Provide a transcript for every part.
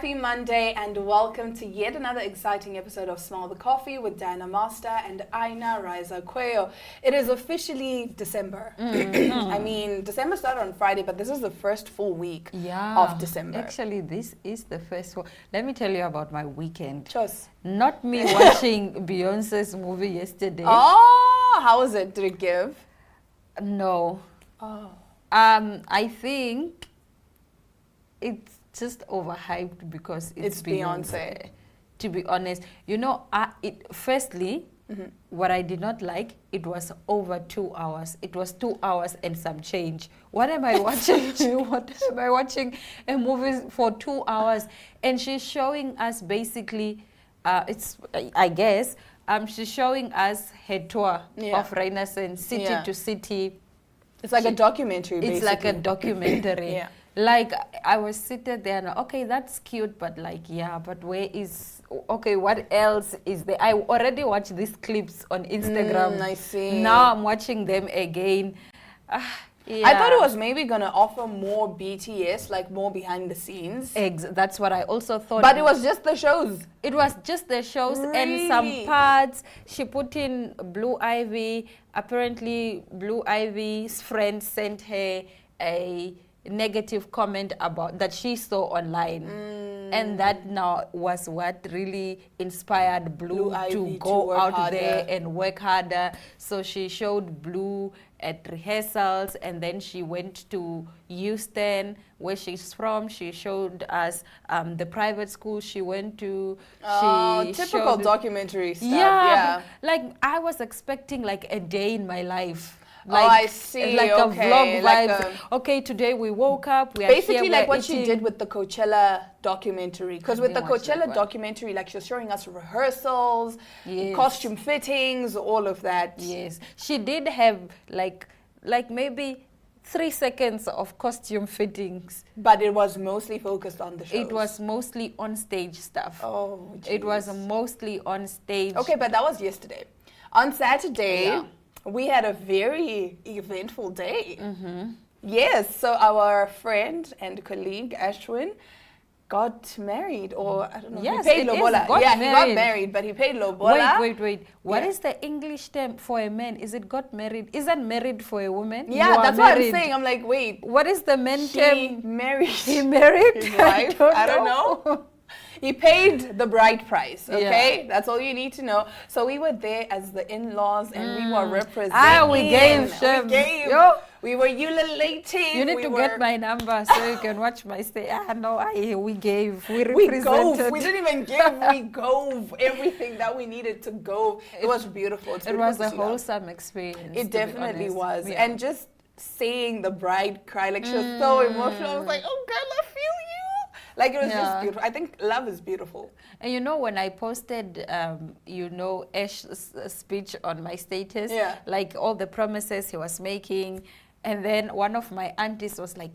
Happy Monday and welcome to yet another exciting episode of Smell the Coffee with Diana Master and Aina Riza Cuello. It is officially December. I mean, December started on Friday, but this is the first full week of December. Actually, this is the first one. Let me tell you about my weekend. Chos. Not me watching Beyonce's movie yesterday. Oh, how was it? Did it give? No. Oh. I think it's just overhyped because it's Beyonce. To be honest, you know, firstly, what I did not like, it was over 2 hours. It was 2 hours and some change. What am I watching? What am I watching a movie for 2 hours? And she's showing us basically, I guess, she's showing us her tour of Renaissance, city to city. It's like a documentary, basically. It's like a documentary. Like, I was sitting there and, okay, that's cute, but like, but where is, okay, what else is there? I already watched these clips on Instagram. I see. Now I'm watching them again. I thought it was maybe going to offer more BTS, like more behind the scenes. That's what I also thought. But it was just the shows. It was just the shows and some parts. She put in Blue Ivy. Apparently, Blue Ivy's friend sent her a negative comment about that she saw online, and that now was what really inspired Blue to go out there and work harder. So she showed Blue at rehearsals, and then she went to Houston, where she's from. She showed us the private school she went to. Typical documentary stuff. Yeah. Like, I was expecting like a day in my life. Like, I see. Like a vlog vibe. Okay, today we woke up. We are basically here, like what she did with the Coachella documentary. Because with the Coachella documentary, like, she was showing us rehearsals, costume fittings, all of that. Yes, she did have like maybe 3 seconds of costume fittings. But it was mostly focused on the shows. It was mostly on stage stuff. Oh, geez. It was mostly on stage. Okay, but that was yesterday. On Saturday, we had a very eventful day. Yes, so our friend and colleague Ashwin got married, or I don't know. Yes, he paid lobola. He got married, but he paid lobola. Wait. What is the English term for a man? Is it got married? Isn't married for a woman? Yeah, that's what I'm saying. I'm like, wait. What is the man term? Married. He married his wife. I don't know. He paid the bride price, okay? That's all you need to know. So we were there as the in-laws, and we were representing. We gave. We were ululating. You need to get my number so you can watch my stay. We gave. We represented. We didn't even give. We gove everything that we needed to go. It was beautiful. It was a wholesome experience. It definitely was. Yeah. And just seeing the bride cry, like, she was so emotional. I was like, oh, girl, I feel you. Like, it was just beautiful. I think love is beautiful. And you know, when I posted, Ash's speech on my status, like all the promises he was making, and then one of my aunties was like,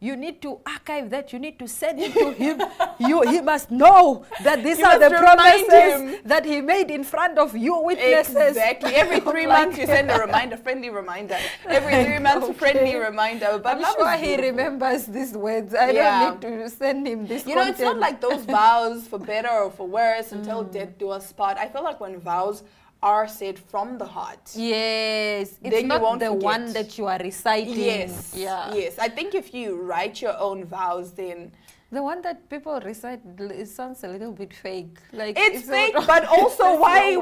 you need to archive that. You need to send it to him. He must know that these are the promises that he made in front of you witnesses. Exactly. Every 3 months you send a friendly reminder. Every 3 months, a friendly reminder. But I'm sure he remembers these words. I don't need to send him this content. It's not like those vows for better or for worse until death do us part. I feel like when vows are said from the heart. Yes. It's not the one that you are reciting. Yes. Yes. I think if you write your own vows, then the one that people recite, it sounds a little bit fake. Like, it's fake, but also why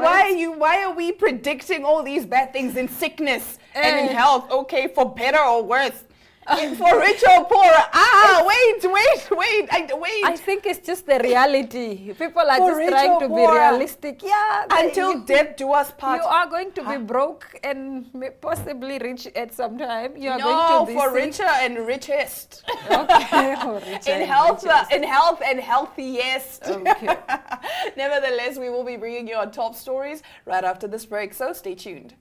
are we predicting all these bad things in sickness and in health? Okay, for better or worse. For rich or poor. Wait. I think it's just the reality. People are just trying to be realistic. Until death do us part. You are going to be broke and possibly rich at some time. You are going to be for richer and richest. Okay. In health and healthiest. Okay. Nevertheless, we will be bringing you our top stories right after this break, so stay tuned.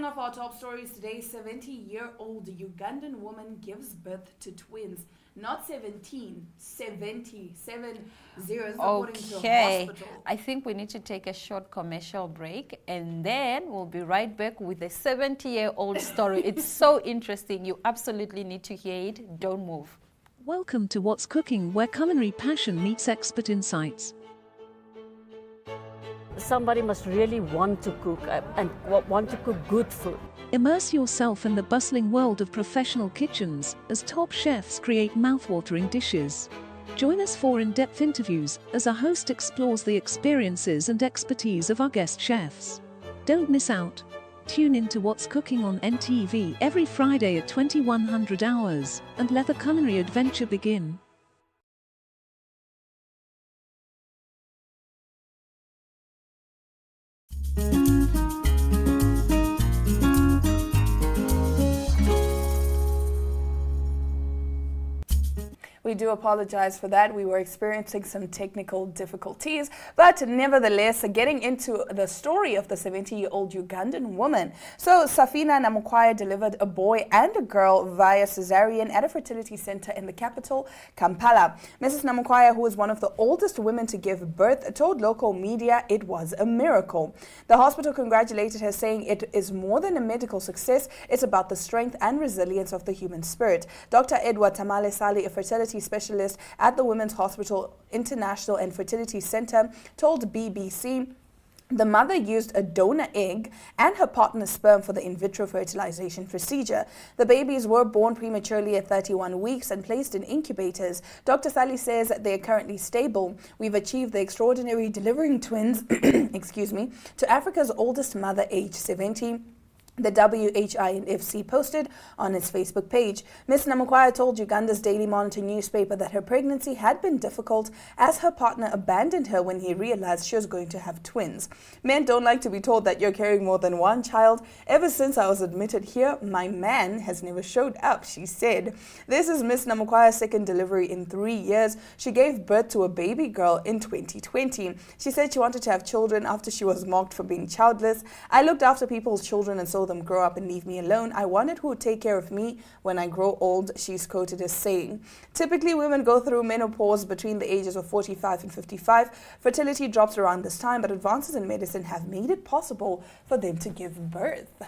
Starting off our top stories today, 70-year-old Ugandan woman gives birth to twins. Not 17, 70, 70, according to a hospital. I think we need to take a short commercial break and then we'll be right back with a 70-year-old story. It's so interesting. You absolutely need to hear it. Don't move. Welcome to What's Cooking, where culinary passion meets expert insights. Somebody must really want to cook and want to cook good food. Immerse yourself in the bustling world of professional kitchens as top chefs create mouthwatering dishes. Join us for in-depth interviews as our host explores the experiences and expertise of our guest chefs. Don't miss out. Tune in to What's Cooking on NTV every Friday at 2100 hours and let the culinary adventure begin. We do apologize for that. We were experiencing some technical difficulties, but nevertheless, getting into the story of the 70-year-old Ugandan woman. So, Safina Namukwaya delivered a boy and a girl via cesarean at a fertility center in the capital, Kampala. Mrs. Namukwaya, who is one of the oldest women to give birth, told local media it was a miracle. The hospital congratulated her, saying it is more than a medical success. It's about the strength and resilience of the human spirit. Dr. Edward Tamale Sali, a fertility specialist at the Women's Hospital International and Fertility Center, told BBC the mother used a donor egg and her partner's sperm for the in vitro fertilization procedure. The babies were born prematurely at 31 weeks and placed in incubators. Dr. Sali says they are currently stable. We've achieved the extraordinary delivering twins, excuse me, to Africa's oldest mother, age 70. The WHINFC posted on its Facebook page. Ms. Namukwaya told Uganda's Daily Monitor newspaper that her pregnancy had been difficult as her partner abandoned her when he realized she was going to have twins. Men don't like to be told that you're carrying more than one child. Ever since I was admitted here, my man has never showed up, she said. This is Ms. Namukwaya's second delivery in 3 years. She gave birth to a baby girl in 2020. She said she wanted to have children after she was mocked for being childless. I looked after people's children and saw them grow up and leave me alone. I wanted who would take care of me when I grow old, she's quoted as saying. Typically, women go through menopause between the ages of 45 and 55. Fertility drops around this time, but advances in medicine have made it possible for them to give birth.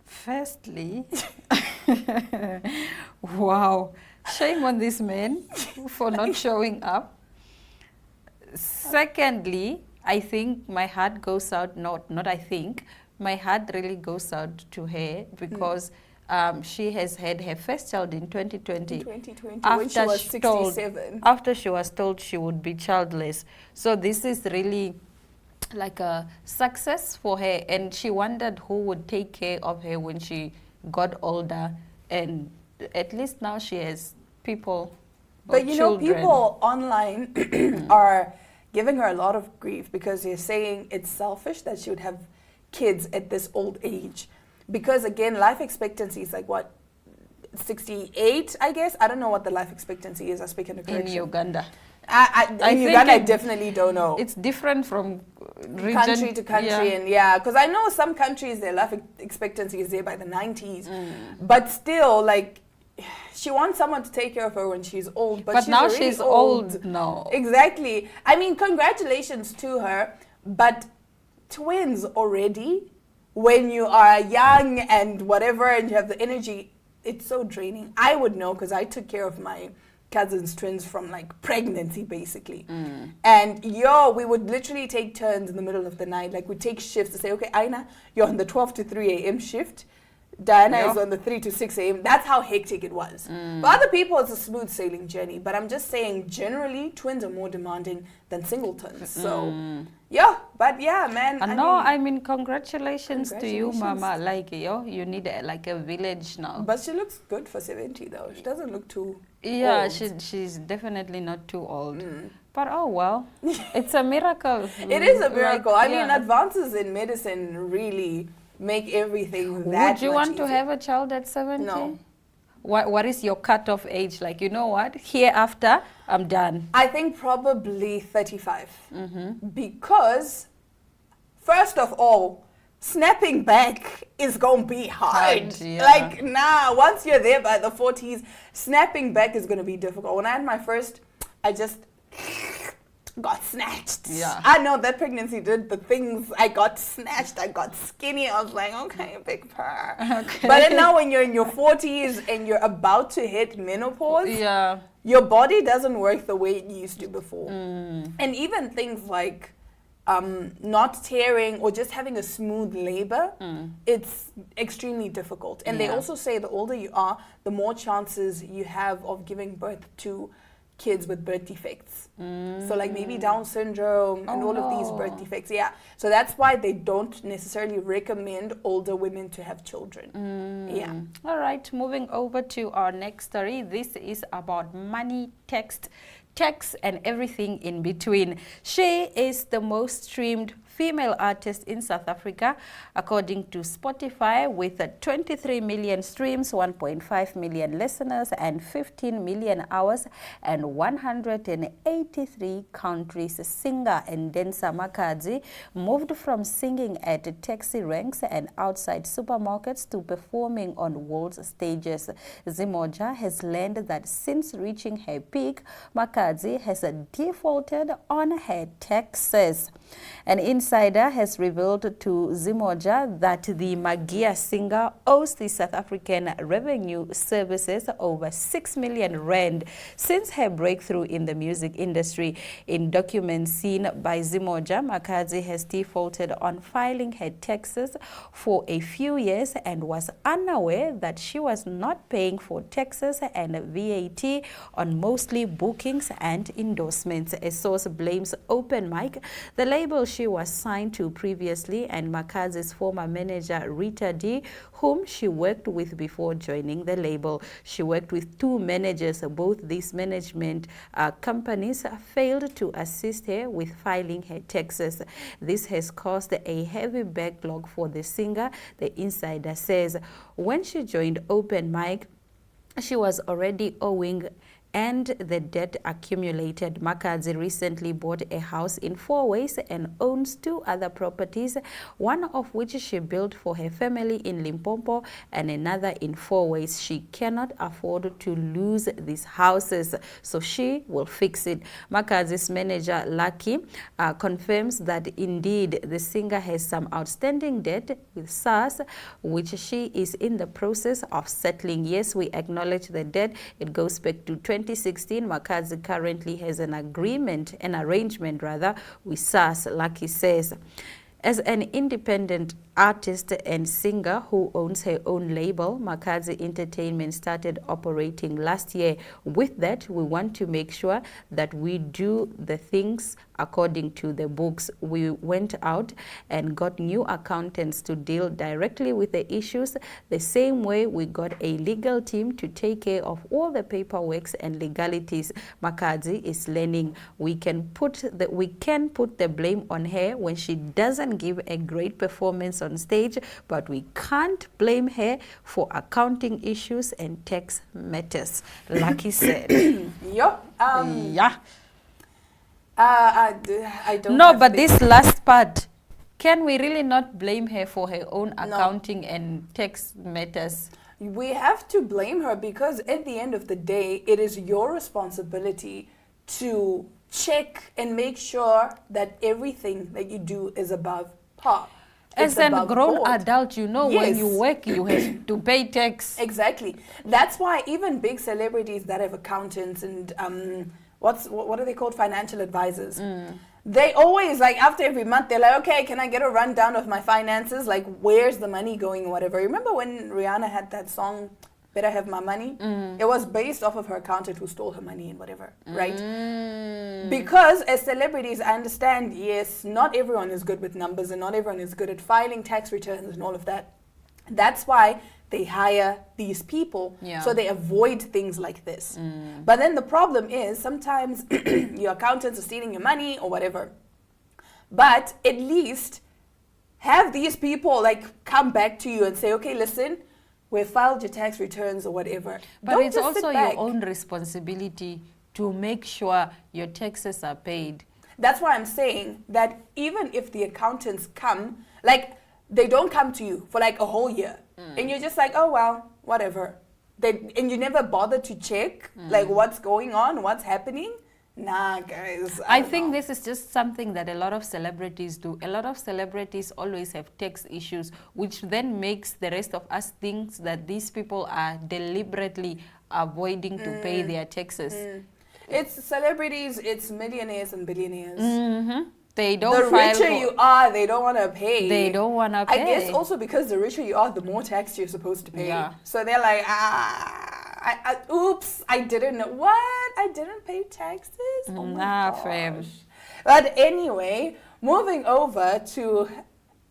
Firstly, wow, shame on these men for not showing up. Secondly, I think my heart goes out, my heart really goes out to her because she has had her first child in 2020. In 2020, when she was 67. After she was told she would be childless. So this is really like a success for her. And she wondered who would take care of her when she got older. And at least now she has people. But you know, people online are giving her a lot of grief because they're saying it's selfish that she would have kids at this old age, because again, life expectancy is like what, 68, I guess. I don't know what the life expectancy is. I speak in in Uganda. In Uganda, I definitely don't know. It's different from region, country to country, and because I know some countries their life expectancy is there by the 90s, but still, like, she wants someone to take care of her when she's old, but now she's old now. Exactly. I mean, congratulations to her, but twins already, when you are young and whatever and you have the energy, it's so draining. I would know because I took care of my cousin's twins from like pregnancy basically. And we would literally take turns in the middle of the night. Like we'd take shifts to say, okay, Aina, you're on the 12 to 3 a.m. shift. Diana is on the 3 to 6 a.m. That's how hectic it was. For other people, it's a smooth sailing journey. But I'm just saying, generally, twins are more demanding than singletons. So, man. I mean, congratulations to you, Mama. Like, you need like a village now. But she looks good for 70, though. She doesn't look too old. She's definitely not too old. But oh well, it's a miracle. It is a miracle. Like, I mean, advances in medicine really make everything that Would you want easier. to have a child at 70? No. What is your cutoff age? Like, you know what? Hereafter, I'm done. I think probably 35. Because, first of all, snapping back is gonna be hard. Yeah. Like, once you're there by the 40s, snapping back is gonna be difficult. When I had my first, I just got snatched. Yeah. I know that pregnancy did the things. I got snatched, I got skinny. I was like, okay, big purr. Okay. But then now when you're in your 40s and you're about to hit menopause, Yeah. your body doesn't work the way it used to before. And even things like not tearing or just having a smooth labor, it's extremely difficult. And they Yeah. also say the older you are, the more chances you have of giving birth to kids with birth defects. So like maybe Down syndrome and all of these birth defects. Yeah. So that's why they don't necessarily recommend older women to have children. Yeah. All right, moving over to our next story. This is about money, text, and everything in between. She is the most streamed female artist in South Africa, according to Spotify, with 23 million streams, 1.5 million listeners, and 15 million hours, and 183 countries. Singer and dancer Makadzi moved from singing at taxi ranks and outside supermarkets to performing on world stages. Zimoja has learned that since reaching her peak, Makadzi has defaulted on her taxes. An insider has revealed to Zimoja that the Magia singer owes the South African Revenue Services over 6 million rand since her breakthrough in the music industry. In documents seen by Zimoja, Makadzi has defaulted on filing her taxes for a few years and was unaware that she was not paying for taxes and VAT on mostly bookings and endorsements. A source blames Open Mic, the label she was signed to previously, and Makadzi's former manager Rita D, whom she worked with before joining the label. She worked with two managers. Both these management companies failed to assist her with filing her taxes. This has caused a heavy backlog for the singer, the insider says. When she joined Open Mic, she was already owing and the debt accumulated. Makadzi recently bought a house in Fourways and owns two other properties, one of which she built for her family in Limpopo and another in Fourways. She cannot afford to lose these houses, so she will fix it. Makadzi's manager, Lucky, confirms that indeed the singer has some outstanding debt with SARS, which she is in the process of settling. Yes, we acknowledge the debt. It goes back to 2016. Makadzi currently has an arrangement with SARS, Lucky says. As an independent artist and singer who owns her own label, Makadzi Entertainment started operating last year. With that, we want to make sure that we do the things according to the books. We went out and got new accountants to deal directly with the issues, the same way we got a legal team to take care of all the paperwork and legalities. Makadzi is learning. We can put the blame on her when she doesn't give a great performance on stage, but we can't blame her for accounting issues and tax matters, Lucky said. Yup. Yeah. I don't No, have but big- this last part, can we really not blame her for her own accounting and tax matters? We have to blame her because at the end of the day, it is your responsibility to check and make sure that everything that you do is above par. As It's a above grown board. adult, you know, when Yes. you work, you have to pay tax. Exactly. That's why even big celebrities that have accountants and what are they called? Financial advisors. They always, like, after every month, they're like, okay, can I get a rundown of my finances? Like, where's the money going, whatever. Remember when Rihanna had that song, Better Have My Money? It was based off of her accountant who stole her money and whatever, right? Because as celebrities, I understand, yes, not everyone is good with numbers and not everyone is good at filing tax returns and all of that. That's why they hire these people, Yeah. so they avoid things like this. But then the problem is sometimes your accountants are stealing your money or whatever. But at least have these people like come back to you and say, okay, listen, we've filed your tax returns or whatever. But Don't it's just sit also back. your own responsibility to make sure your taxes are paid. That's why I'm saying that even if the accountants come, like they don't come to you for like a whole year. And you're just like, oh, well, whatever. And you never bother to check like what's going on, what's happening. Nah, guys. I think this is just something that a lot of celebrities do. A lot of celebrities always have tax issues, which then makes the rest of us think that these people are deliberately avoiding to pay their taxes. It's celebrities, it's millionaires and billionaires. They don't The richer you are, they don't want to pay. They don't want to pay. I guess also because the richer you are, the more tax you're supposed to pay. Yeah. So they're like, oops, I didn't know. What? I didn't pay taxes? Oh my gosh. Fam. But anyway, moving over to,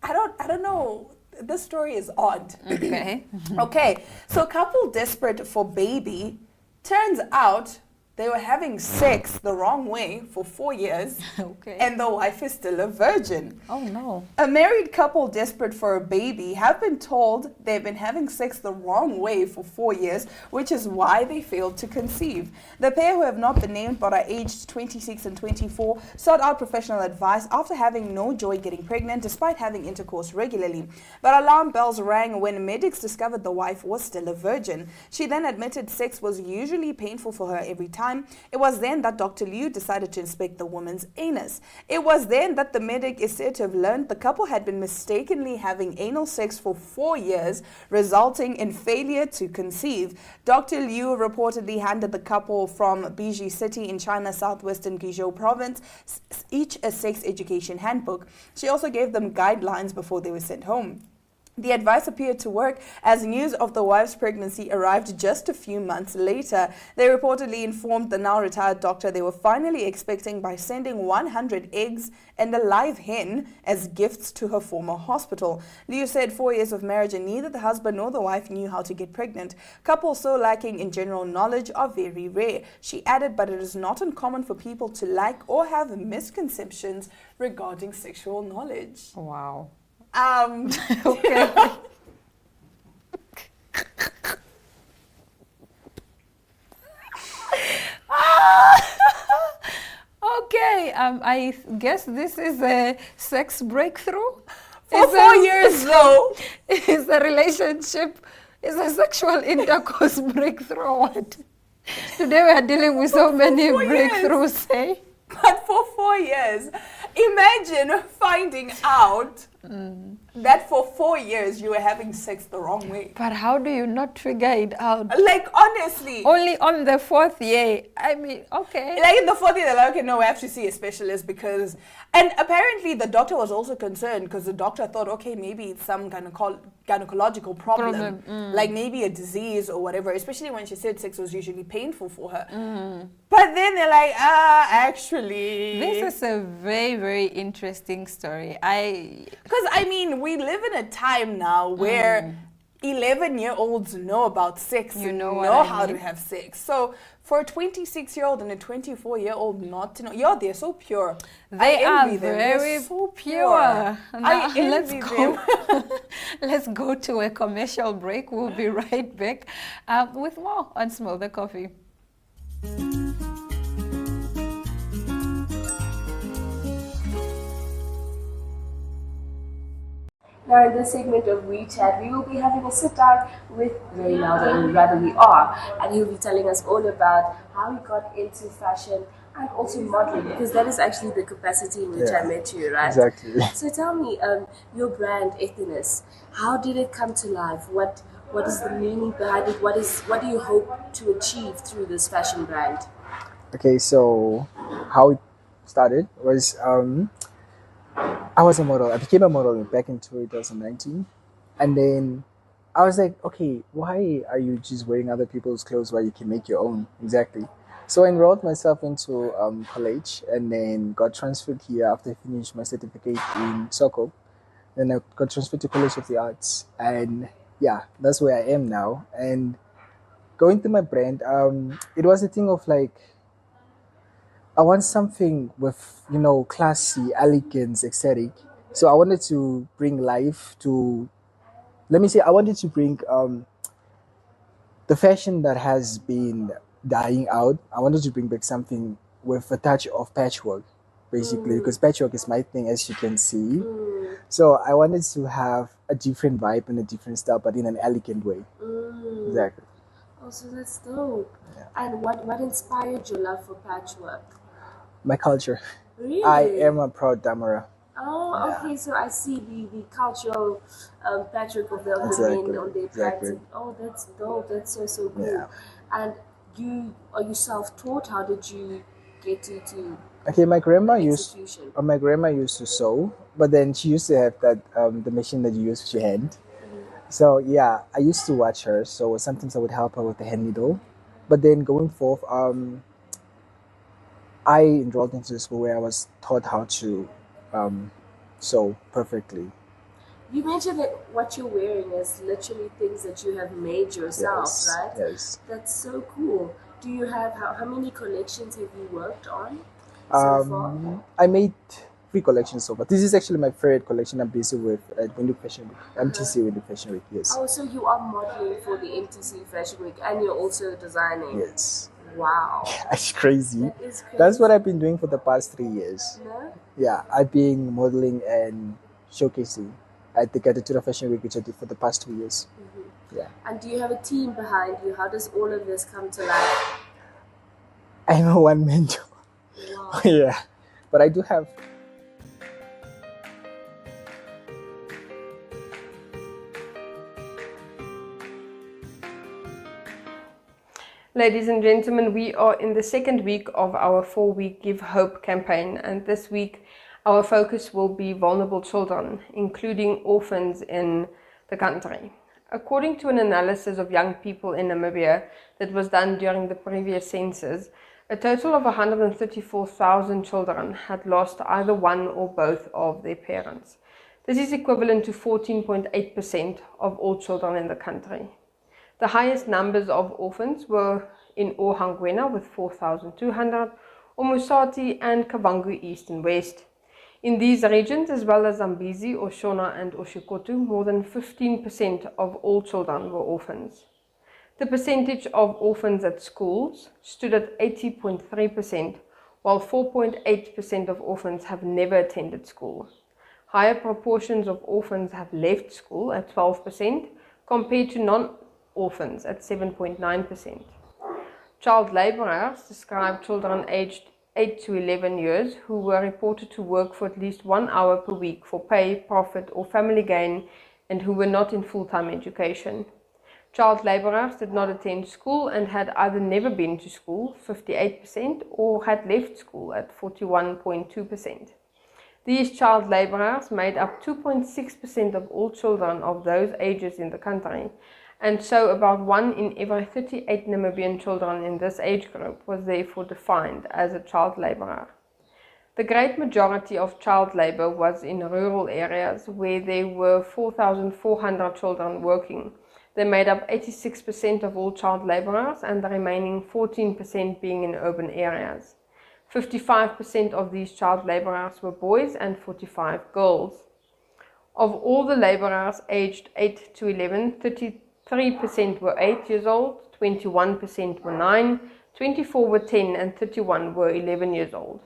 I don't know. This story is odd. Okay. Okay, so a couple desperate for baby, turns out they were having sex the wrong way for 4 years, Okay. and the wife is still a virgin. Oh no. A married couple desperate for a baby have been told they've been having sex the wrong way for 4 years, which is why they failed to conceive. The pair, who have not been named but are aged 26 and 24, sought out professional advice after having no joy getting pregnant despite having intercourse regularly. But alarm bells rang when medics discovered the wife was still a virgin. She then admitted sex was usually painful for her every time. It was then that Dr. Liu decided to inspect the woman's anus. It was then that the medic is said to have learned the couple had been mistakenly having anal sex for 4 years, resulting in failure to conceive. Dr. Liu reportedly handed the couple from Bijie City in China's southwestern Guizhou province each a sex education handbook. She also gave them guidelines before they were sent home. The advice appeared to work as news of the wife's pregnancy arrived just a few months later. They reportedly informed the now retired doctor they were finally expecting by sending 100 eggs and a live hen as gifts to her former hospital. Liu said 4 years of marriage and neither the husband nor the wife knew how to get pregnant. Couples so lacking in general knowledge are very rare. She added, but it is not uncommon for people to lack or have misconceptions regarding sexual knowledge. Wow. Okay. Okay, I guess this is a sex breakthrough. For 4 years, though. Is a relationship, is a sexual intercourse breakthrough or what? Today we are dealing with so many breakthroughs, eh? But for 4 years, imagine finding out that for 4 years you were having sex the wrong way. But how do you not figure it out? Like, honestly. Only on the 4th year. I mean, okay. Like in the 4th year, they're like, okay, no, we have to see a specialist because... And apparently the doctor was also concerned because the doctor thought, okay, maybe it's some kind of gynecological problem. Like maybe a disease or whatever, especially when she said sex was usually painful for her. But then they're like, actually... This is a very, very interesting story. Because, I mean, we live in a time now where 11-year-olds know about sex and know how to have sex. So for a 26-year-old and a 24-year-old not to know, they're so pure. They are them. very so pure. I envy them. Let's go to a commercial break. We'll be right back with more on Smell the Coffee. Now in this segment of We Chat, we will be having a sit down with Ray Louder, or rather we are, and he'll be telling us all about how he got into fashion and also modeling, because that is actually the capacity in which I met you, right? Exactly. So tell me, your brand Ethnos, how did it come to life? What is the meaning behind it? What do you hope to achieve through this fashion brand? Okay, so how it started was I was a model. I became a model back in 2019. And then I was like, okay, why are you just wearing other people's clothes while you can make your own? Exactly. So I enrolled myself into college and then got transferred here after I finished my certificate in Soko. Then I got transferred to College of the Arts. And yeah, that's where I am now. And going through my brand, it was a thing of like, I want something with, classy, elegance, aesthetic. So I wanted to bring life to, I wanted to bring the fashion that has been dying out. I wanted to bring back something with a touch of patchwork, basically, because patchwork is my thing, as you can see. So I wanted to have a different vibe and a different style, but in an elegant way. Exactly. Oh, so that's dope. Yeah. And what inspired your love for patchwork? My culture. Really? I am a proud Damara. Oh, Yeah. okay. So I see the cultural patchwork of the Exactly. men on their Exactly. pants. Oh, that's dope. That's so cool. Yeah. And are you self-taught? How did you get to Okay, my grandma used execution? my grandma used to sew, but then she used to have that the machine that you use with your hand. So yeah, I used to watch her. So sometimes I would help her with the hand needle, but then going forth, I enrolled into the school where I was taught how to sew perfectly. You mentioned that what you're wearing is literally things that you have made yourself, Yes, right? yes. That's so cool. Do you have how many collections have you worked on so far? I made 3 collections so far. This is actually my favorite collection I'm busy with at Window Fashion Week, MTC Window Fashion Week. Yes, Oh, so you are modeling for the MTC Fashion Week and you're also designing. yes. Wow. That's crazy. That is crazy. That's what I've been doing for the past 3 years. No? Yeah, I've been modeling and showcasing at the Gratitude Fashion Week, which I did for the past 2 years. Yeah. And do you have a team behind you? How does all of this come to life? I'm a one-man show. Wow. Yeah, but I do have. Ladies and gentlemen, we are in the second week of our 4-week Give Hope campaign, and this week our focus will be vulnerable children, including orphans in the country. According to an analysis of young people in Namibia that was done during the previous census, a total of 134,000 children had lost either one or both of their parents. This is equivalent to 14.8% of all children in the country. The highest numbers of orphans were in Ohangwena with 4,200, Omusati and Kavangu East and West. In these regions, as well as Zambezi, Oshona and Oshikoto, more than 15% of all children were orphans. The percentage of orphans at schools stood at 80.3%, while 4.8% of orphans have never attended school. Higher proportions of orphans have left school at 12%, compared to non-orphans at 7.9%. Child laborers describe children aged 8 to 11 years who were reported to work for at least 1 hour per week for pay, profit or family gain and who were not in full-time education. Child laborers did not attend school and had either never been to school, 58%, or had left school at 41.2%. These child laborers made up 2.6% of all children of those ages in the country, and so about 1 in every 38 Namibian children in this age group was therefore defined as a child laborer. The great majority of child labor was in rural areas where there were 4,400 children working. They made up 86% of all child laborers and the remaining 14% being in urban areas. 55% of these child laborers were boys and 45 girls. Of all the laborers aged 8 to 11, 33% were 8 years old, 21% were 9, 24 were 10 and 31 were 11 years old.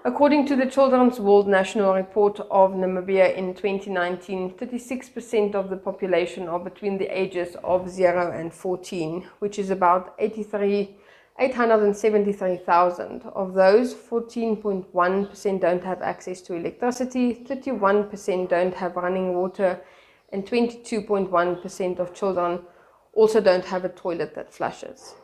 According to the Children's World National Report of Namibia in 2019, 36% of the population are between the ages of 0 and 14, which is about 873,000. Of those, 14.1% don't have access to electricity, 31% don't have running water, and 22.1% of children also don't have a toilet that flushes.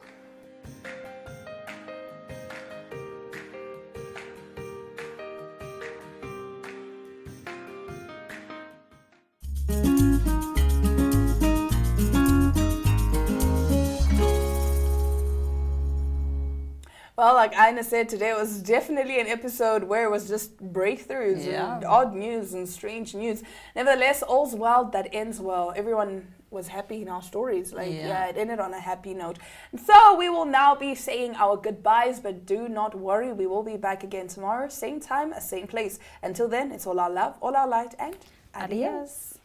Well, like Aina said, today was definitely an episode where it was just breakthroughs and odd news and strange news. Nevertheless, all's well that ends well. Everyone was happy in our stories. It ended on a happy note. And so we will now be saying our goodbyes, but do not worry. We will be back again tomorrow, same time, same place. Until then, it's all our love, all our light, and adios.